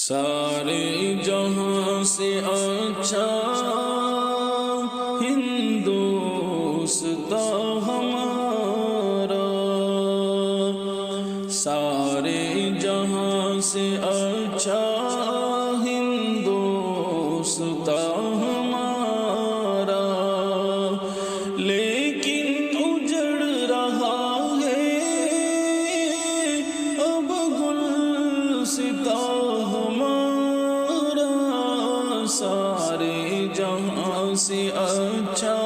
سارے جہاں سے اچھا ہندوستاں ہمارا، سارے جہاں سے اچھا ہندوستاں ہمارا، لیکن اجڑ رہا ہے اب گلستاں ہمارا، سارے جہاں سے اچھا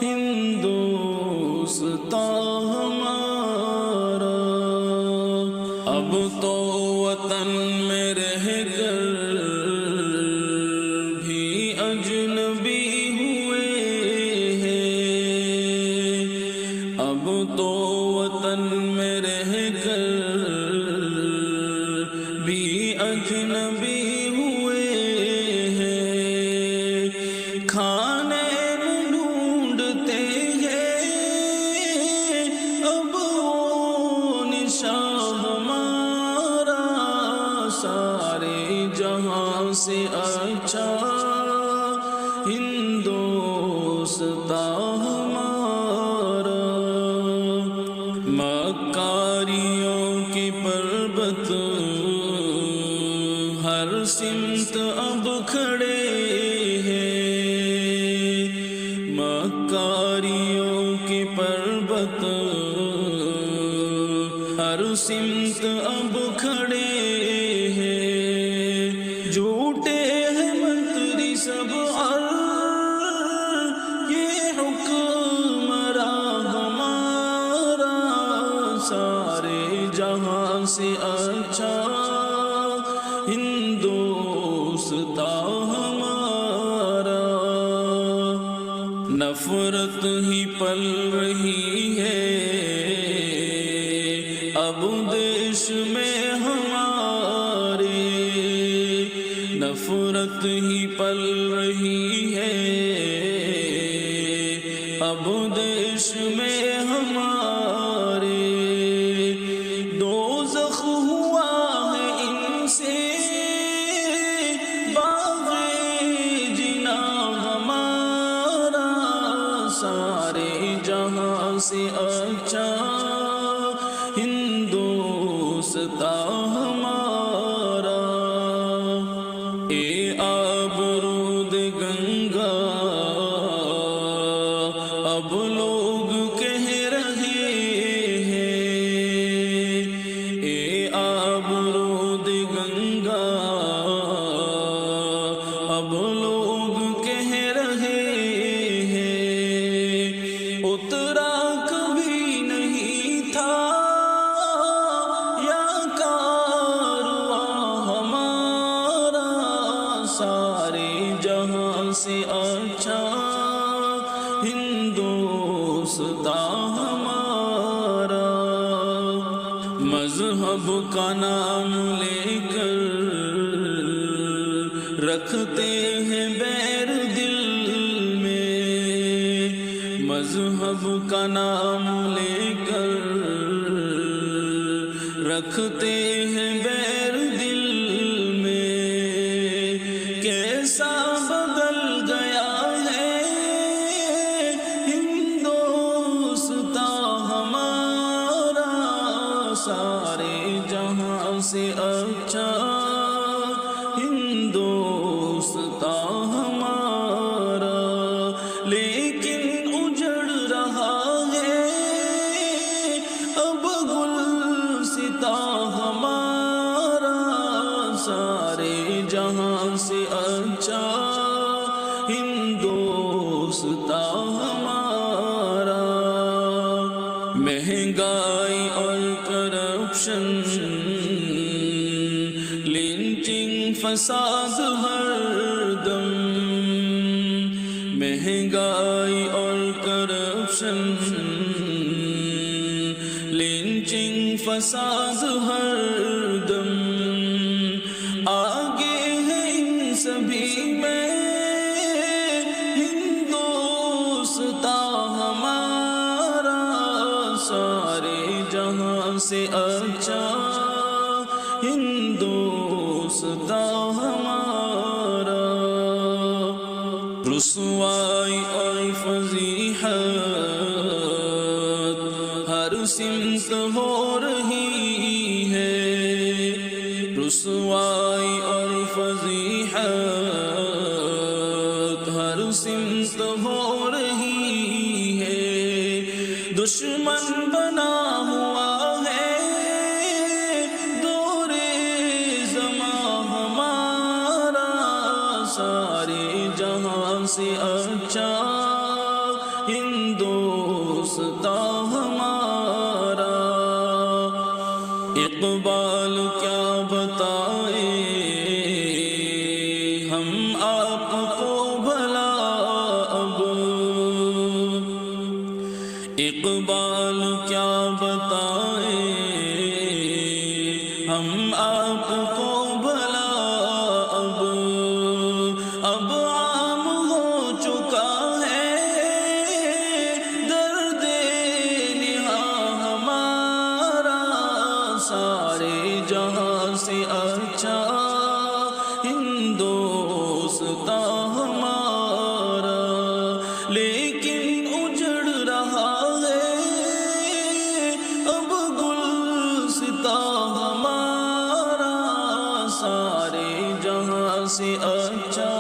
ہندوستاں ہمارا۔ اب تو وطن میں رہ کر بھی اجنبی ہوئے ہیں، اب تو وطن میں رہ کر بھی اجنبی ہوئے ہیں، کھانے میں ڈھونڈتے ہیں اب وہ نشاں ہمارا، سارے جہاں سے اچھا ہندوستاں ہمارا۔ مکاریوں کی پربت ہر سمت اب کھڑے ہیں، مکاریوں کی پربت ہر سمت اب کھڑے ہیں، جھوٹے ہیں منتری سب اور یہ حکمراں ہمارا، سارے جہاں سے اچھا ہندوستاں ہمارا۔ نفرت ہی پل رہی ہے اب دیش میں ہمارے، نفرت ہی پل رہی ہے اب دیش میں ہمارے، دوزخ ہوا ہے ان سے باغ جنا ہمارا، سارے جہاں سے اچھا ہندوستاں ہمارا۔ اے آبرود گنگا اب لوگ کہہ رہے ہیں، اے آبرود گنگا اب لوگ کہہ رہے ہیں، اترا کبھی نہیں تھا یا کارواں ہمارا، سارے جہاں سے اچھا ہندوستاں ہمارا۔ مذہب کا نام لے کر رکھتے ہیں بیر دل میں، مذہب کا نام لے کر رکھتے ہیں بیر دل میں، کیسا بدل گیا ہے ہندوستاں ہمارا، سارے جہاں سے اچھا ہندوستاں ہمارا، لیکن اجڑ رہا ہے اب گلستاں ہمارا، سارے جہاں سے اچھا ہندوستاں ہمارا۔ مہنگائی اور کرپشن، لنچنگ فساد ہر دم، مہنگائی اور کرپشن، لنچنگ فساد ہر دم، آگے ہے ان سبھی میں ہندوستاں ہمارا، سارے جہاں سے اچھا ہندوستاں رسوائی اور فضیحت ہر سمت ہو رہی ہے، رسوائی اور فضیحت ہر سمت ہو رہی ہے، دشمن بنا ہوا ہے دور زماں ہمارا، سارے جہاں سے اچھا ہندوستاں ہمارا، اقبال کیا بتائے ہم آپ کو بھلا اب، اقبال کیا بتائے ہم آپ کو بھلا اب عام ہو چکا ہے درد نہاں ہمارا، سارے جہاں سے اچھا ہندوستاں ہمارا، لیکن اجڑ رہا ہے اب گلستاں ہمارا، سارے جہاں سے اچھا